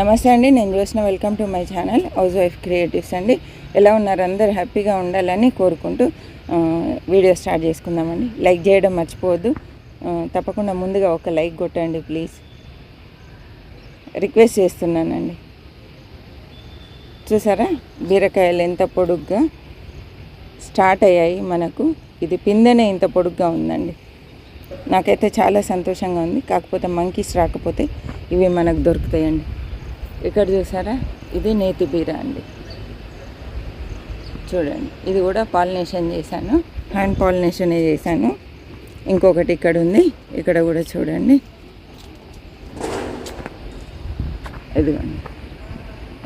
నమస్తే అండి, నేను చూసిన welcome to my channel house wife creatives అండి. ఎలా ఉన్నారు? అందరూ హ్యాపీగా ఉండాలని కోరుకుంటూ వీడియో స్టార్ట్ చేసుకుందామండి. లైక్ చేయడం మర్చిపోవద్దు. తప్పకుండా ముందుగా ఒక లైక్ కొట్టండి ప్లీజ్, రిక్వెస్ట్ చేస్తున్నానండి. చూసారా బీరకాయలు ఎంత పొడుగ్గా స్టార్ట్ అయ్యాయి మనకు. ఇది పిందెనే ఇంత పొడుగ్గా ఉందండి. నాకైతే చాలా సంతోషంగా ఉంది. కాకపోతే మంకీస్ రాకపోతే ఇవి మనకు దొరుకుతాయండి. ఇక్కడ చూసారా, ఇది నేతి బీర అండి. చూడండి, ఇది కూడా పాలినేషన్ చేశాను, హ్యాండ్ పాలినేషన్ చేశాను. ఇంకొకటి ఇక్కడ ఉంది, ఇక్కడ కూడా చూడండి. ఇదిగోండి,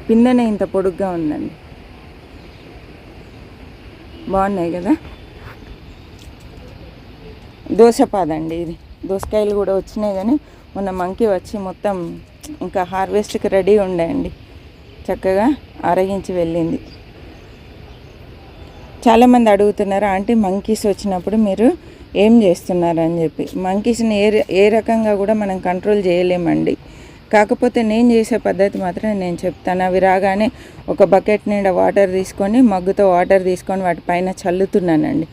పిందెనే ఇంత పొడుగ్గా ఉందండి. బాగున్నాయి కదా. దోసపాదండి ఇది. దోసకాయలు కూడా వచ్చినాయి, కానీ మొన్న మంకీ వచ్చి మొత్తం ఇంకా హార్వెస్ట్కి రెడీ ఉండండి, చక్కగా ఆరగించి వెళ్ళింది. చాలామంది అడుగుతున్నారు, ఆంటీ మంకీస్ వచ్చినప్పుడు మీరు ఏం చేస్తున్నారు అని చెప్పి. మంకీస్ని ఏ రకంగా కూడా మనం కంట్రోల్ చేయలేమండి. కాకపోతే నేను చేసే పద్ధతి మాత్రం నేను చెప్తాను. అవి రాగానే ఒక బకెట్ నిండా వాటర్ తీసుకొని, మగ్గుతో వాటర్ తీసుకొని వాటి పైన చల్లుతున్నానండి.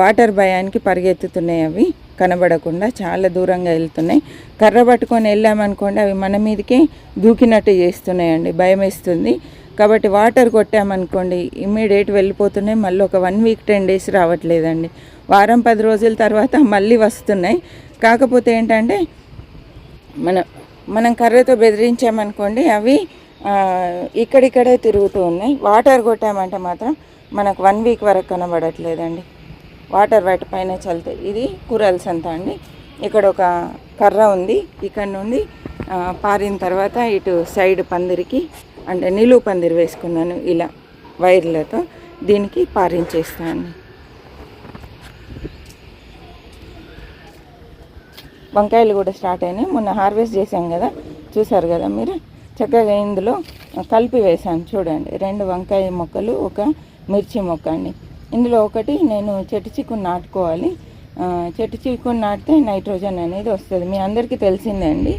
వాటర్ భయానికి పరిగెత్తుతున్నాయి, అవి కనబడకుండా చాలా దూరంగా వెళ్తున్నాయి. కర్ర పట్టుకొని వెళ్ళామనుకోండి, అవి మన మీదకే దూకినట్టు చేస్తున్నాయండి, భయం వేస్తుంది. కాబట్టి వాటర్ కొట్టామనుకోండి ఇమ్మీడియట్ వెళ్ళిపోతున్నాయి. మళ్ళీ ఒక 1 వీక్ 10 డేస్ రావట్లేదండి. వారం 10 రోజుల తర్వాత మళ్ళీ వస్తున్నాయి. కాకపోతే ఏంటంటే మనం కర్రతో బెదిరించామనుకోండి, అవి ఇక్కడిక్కడే తిరుగుతూ ఉన్నాయి. వాటర్ కొట్టామంటే మాత్రం మనకు 1 వీక్ వరకు కనబడట్లేదండి. వాటర్ వాటి పైన చల్లుతాయి. ఇది కూరల సంత అండి. ఇక్కడ ఒక కర్ర ఉంది, ఇక్కడ నుండి పారిన తర్వాత ఇటు సైడ్ పందిరికి, అంటే నిలువు పందిరి వేసుకున్నాను ఇలా వైర్లతో. దీనికి పారించేస్తాను. వంకాయలు కూడా స్టార్ట్ అయినాయి. మొన్న హార్వెస్ట్ చేసాం కదా, చూసారు కదా మీరు. చక్కగా ఇందులో కలిపి వేసాను. చూడండి, 2 వంకాయ మొక్కలు, ఒక మిర్చి మొక్క అండి. ఇందులో ఒకటి నేను చెట్టు చిక్కుని నాటుకోవాలి. చెట్టు చిక్కుని నాటితే నైట్రోజన్ అనేది వస్తుంది, మీ అందరికీ తెలిసిందే అండి.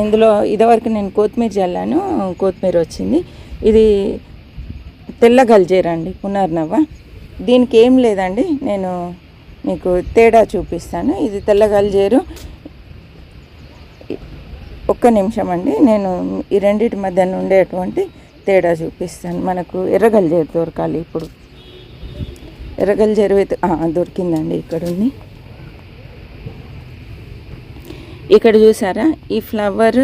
ఇందులో ఇదివరకు నేను కొత్తిమీర చల్లాను, కొత్తిమీర వచ్చింది. ఇది తెల్ల గల్జేరు అండి, పునర్నవ్వ. దీనికి ఏం లేదండి, నేను మీకు తేడా చూపిస్తాను. ఇది తెల్ల గల్జేరు. ఒక్క నిమిషం అండి, నేను ఈ రెండింటి మధ్య ఉండేటువంటి తేడా చూపిస్తాను. మనకు ఎర్రగల్జేరు దొరకాలి ఇప్పుడు. ఎర్రగల్జేరు దొరికిందండి, ఇక్కడ ఉంది. ఇక్కడ చూసారా, ఈ ఫ్లవర్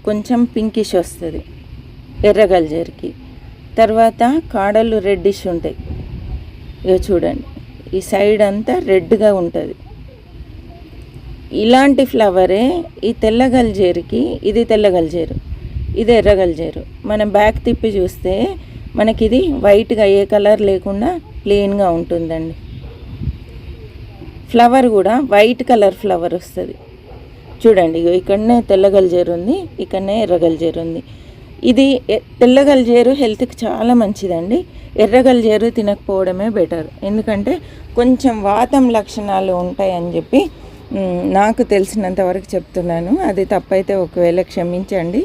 కొంచెం పింకిష్ వస్తుంది ఎర్రగల్జేరుకి. తర్వాత కాడలు రెడ్డిష్ ఉంటాయి. ఇక చూడండి, ఈ సైడ్ అంతా రెడ్గా ఉంటుంది. ఇలాంటి ఫ్లవరే ఈ తెల్లగల్జేరుకి. ఇది తెల్లగల్జేరు, ఇది ఎర్రగల్జేరు. మనం బ్యాక్ తిప్పి చూస్తే మనకి ఇది వైట్గా ఏ కలర్ లేకుండా ప్లెయిన్గా ఉంటుందండి. ఫ్లవర్ కూడా వైట్ కలర్ ఫ్లవర్ వస్తుంది. చూడండి, ఇక్కడనే తెల్లగల్జేరు ఉంది, ఇక్కడనే ఎర్రగల్జేరు ఉంది. ఇది తెల్లగల్జేరు హెల్త్కి చాలా మంచిదండి. ఎర్రగల్జేరు తినకపోవడమే బెటర్. ఎందుకంటే కొంచెం వాతం లక్షణాలు ఉంటాయని చెప్పి నాకు తెలిసినంత వరకు చెప్తున్నాను. అది తప్పైతే ఒకవేళ క్షమించండి.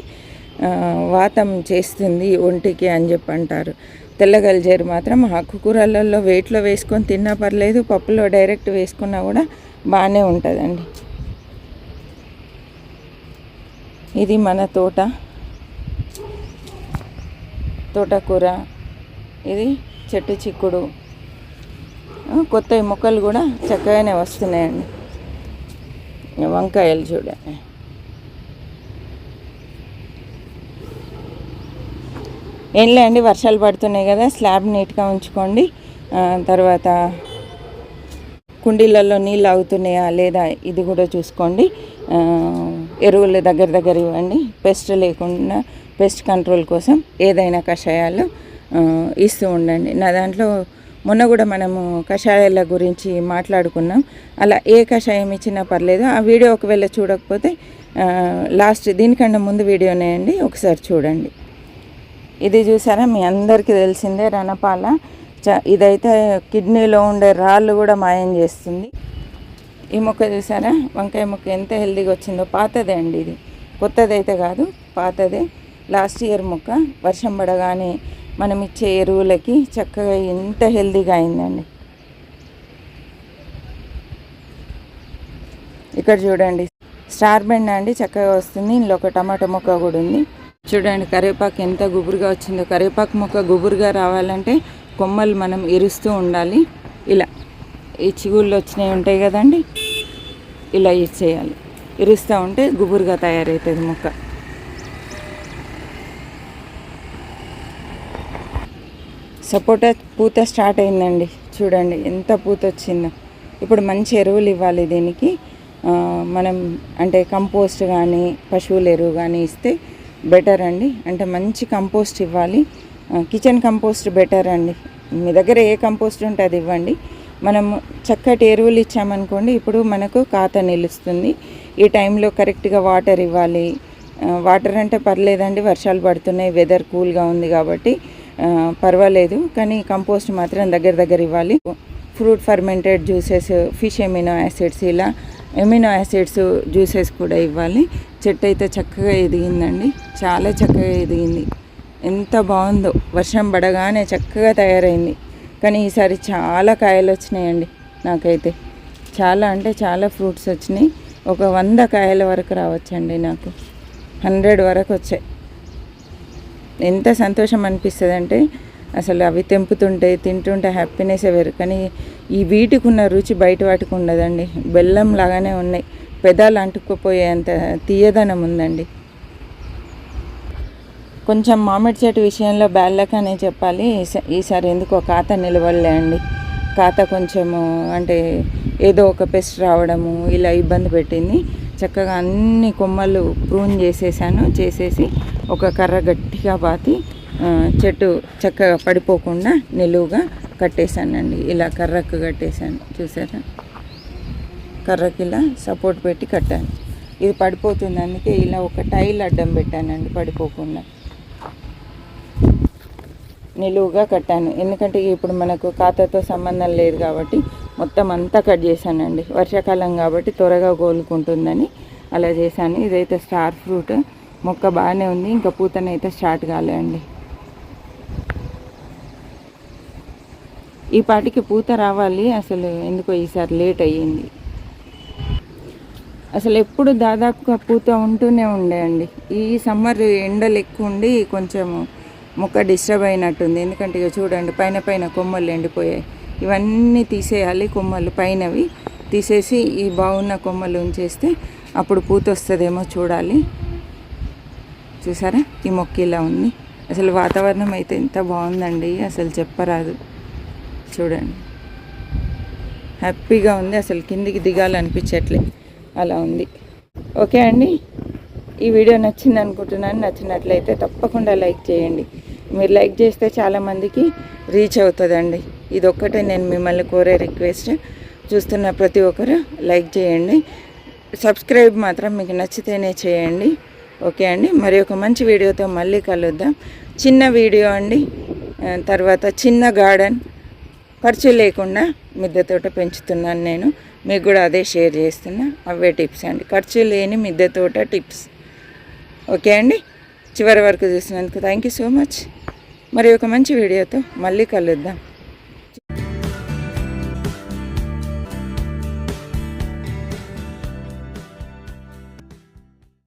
వాతం చేస్తుంది ఒంటికి అని చెప్పి అంటారు. తెల్లగల్జేరు మాత్రం ఆకుకూరలలో వేట్లో వేసుకొని తిన్నా పర్లేదు, పప్పులో డైరెక్ట్ వేసుకున్నా కూడా బాగానే ఉంటుందండి. ఇది మన తోటకూర. ఇది చెట్టు చిక్కుడు. కొత్త మొక్కలు కూడా చక్కగానే వస్తున్నాయండి. వంకాయలు చూడండి. ఏం లేండి, వర్షాలు పడుతున్నాయి కదా, స్లాబ్ నీట్గా ఉంచుకోండి. తర్వాత కుండీలలో నీళ్ళు ఆగుతున్నాయా లేదా ఇది కూడా చూసుకోండి. ఎరువులు దగ్గర ఇవ్వండి. పెస్ట్ లేకుండా, పెస్ట్ కంట్రోల్ కోసం ఏదైనా కషాయాలు ఇస్తూ ఉండండి. నా దాంట్లో మొన్న కూడా మనము కషాయాల గురించి మాట్లాడుకున్నాం. అలా ఏ కషాయం ఇచ్చినా పర్లేదు. ఆ వీడియో ఒకవేళ చూడకపోతే లాస్ట్ దీనికన్నా ముందు వీడియోనే అండి, ఒకసారి చూడండి. ఇది చూసారా, మీ అందరికీ తెలిసిందే రణపాల. ఇదైతే కిడ్నీలో ఉండే రాళ్ళు కూడా మాయం చేస్తుంది. ఈ మొక్క చూసారా, వంకాయ మొక్క ఎంత హెల్దీగా వచ్చిందో. పాతదే అండి ఇది, కొత్తదైతే కాదు, పాతదే. లాస్ట్ ఇయర్ మొక్క వర్షం పడగానే మనం ఇచ్చే ఎరువులకి చక్కగా ఎంత హెల్తీగా అయిందండి. ఇక్కడ చూడండి స్టార్ బెండ అండి చక్కగా వస్తుంది. ఇందులో ఒక టమాటా మొక్క కూడా ఉంది. చూడండి కరివేపాకు ఎంత గుబురుగా వచ్చిందో. కరివేపాకు మొక్క గుబురుగా రావాలంటే కొమ్మలు మనం ఇరుస్తూ ఉండాలి. ఇలా ఈ చిగుళ్ళు వచ్చినవి ఉంటాయి కదండి, ఇలా ఇచ్చేయాలి. ఇరుస్తూ ఉంటే గుబురుగా తయారవుతుంది మొక్క. సపోటా పూత స్టార్ట్ అయిందండి. చూడండి ఎంత పూత వచ్చిందో. ఇప్పుడు మంచి ఎరువులు ఇవ్వాలి దీనికి. మనం అంటే కంపోస్ట్ కానీ పశువుల ఎరువు కానీ ఇస్తే బెటర్ అండి. అంటే మంచి కంపోస్ట్ ఇవ్వాలి. కిచెన్ కంపోస్ట్ బెటర్ అండి. మీ దగ్గర ఏ కంపోస్ట్ ఉంటే అది ఇవ్వండి. మనం చక్కటి ఎరువులు ఇచ్చామనుకోండి, ఇప్పుడు మనకు ఖాతా నిలుస్తుంది. ఈ టైంలో కరెక్ట్గా వాటర్ ఇవ్వాలి. వాటర్ అంటే పర్లేదండి, వర్షాలు పడుతున్నాయి, వెదర్ కూల్గా ఉంది కాబట్టి పర్వాలేదు. కానీ కంపోస్ట్ మాత్రం దగ్గర ఇవ్వాలి. Fruit fermented juices, fish amino acids, ఇలా ఎమినో యాసిడ్స్ జ్యూసెస్ కూడా ఇవ్వాలి. చెట్టు అయితే చక్కగా ఎదిగిందండి, చాలా చక్కగా ఎదిగింది. ఎంత బాగుందో. వర్షం పడగానే చక్కగా తయారైంది. కానీ ఈసారి చాలా కాయలు వచ్చినాయండి. నాకైతే చాలా అంటే చాలా ఫ్రూట్స్ వచ్చినాయి. ఒక 100 కాయల వరకు రావచ్చండి. నాకు 100 వరకు వచ్చాయి. ఎంత సంతోషం అనిపిస్తుంది అంటే అసలు అవి తెంపుతుంటే తింటుంటే హ్యాపీనెస్ వేరు. కానీ ఈ వీటికి ఉన్న రుచి బయట వాటికి ఉండదండి. బెల్లం లాగానే ఉన్నాయి. పెదాలు అంటుకుపోయేంత తీయదనం ఉందండి. కొంచెం మామిడి చెట్టు విషయంలో బ్యాడ్ లక్ అనే చెప్పాలి. ఈసారి ఎందుకో ఖాతా నిలవలే అండి. ఖాతా కొంచెము అంటే ఏదో ఒక పెస్ట్ రావడము ఇలా ఇబ్బంది పెట్టింది. చక్కగా అన్ని కొమ్మలు ప్రూన్ చేసేసి ఒక కర్ర గట్టిగా పాతి చెట్టు చక్కగా పడిపోకుండా నిలువుగా కట్టేశానండి. ఇలా కర్రకు కట్టేశాను. చూసారా, కర్రకి ఇలా సపోర్ట్ పెట్టి కట్టాను. ఇది పడిపోతుంది, అందుకే ఇలా ఒక టైల్ అడ్డం పెట్టానండి పడిపోకుండా. నిలువుగా కట్టాను. ఎందుకంటే ఇప్పుడు మనకు ఖాతాతో సంబంధం లేదు కాబట్టి మొత్తం అంతా కట్ చేశానండి. వర్షాకాలం కాబట్టి త్వరగా కోలుకుంటుందని అలా చేశాను. ఇదైతే స్టార్ ఫ్రూట్ మొక్క బాగానే ఉంది. ఇంకా పూతనైతే స్టార్ట్ కాలే అండి. ఈ పాటికి పూత రావాలి. అసలు ఎందుకో ఈసారి లేట్ అయ్యింది. అసలు ఎప్పుడు దాదాపుగా పూత ఉంటూనే ఉండేయండి. ఈ సమ్మర్ ఎండలు ఎక్కువ ఉండి కొంచెం మొక్క డిస్టర్బ్ అయినట్టుంది. ఎందుకంటే ఇక చూడండి పైన కొమ్మలు ఎండిపోయాయి. ఇవన్నీ తీసేయాలి. కొమ్మలు పైనవి తీసేసి ఈ బాగున్న కొమ్మలు ఉంచేస్తే అప్పుడు పూత వస్తుందేమో చూడాలి. చూసారా ఈ మొక్క ఇలా ఉంది. అసలు వాతావరణం అయితే ఎంత బాగుందండి, అసలు చెప్పరాదు. చూడండి హ్యాపీగా ఉంది. అసలు కిందికి దిగాలనిపించట్లే, అలా ఉంది. ఓకే అండి, ఈ వీడియో నచ్చింది అనుకుంటున్నాను. నచ్చినట్లయితే తప్పకుండా లైక్ చేయండి. మీరు లైక్ చేస్తే చాలామందికి రీచ్ అవుతుందండి. ఇది ఒక్కటే నేను మిమ్మల్ని కోరే రిక్వెస్ట్. చూస్తున్న ప్రతి ఒక్కరు లైక్ చేయండి. సబ్స్క్రైబ్ మాత్రం మీకు నచ్చితేనే చేయండి. ఓకే అండి, మరి ఒక మంచి వీడియోతో మళ్ళీ కలుద్దాం. చిన్న వీడియో అండి. తర్వాత చిన్న గార్డెన్, ఖర్చు లేకుండా మిద్దె తోట పెంచుతున్నాను నేను. మీకు కూడా అదే షేర్ చేస్తున్నా. అవే టిప్స్ అండి, ఖర్చు లేని మిద్దె తోట టిప్స్. ఓకే అండి, చివరి వరకు చూసినందుకు థ్యాంక్ యూ సో మచ్. మరి ఒక మంచి వీడియోతో మళ్ళీ కలుద్దాం.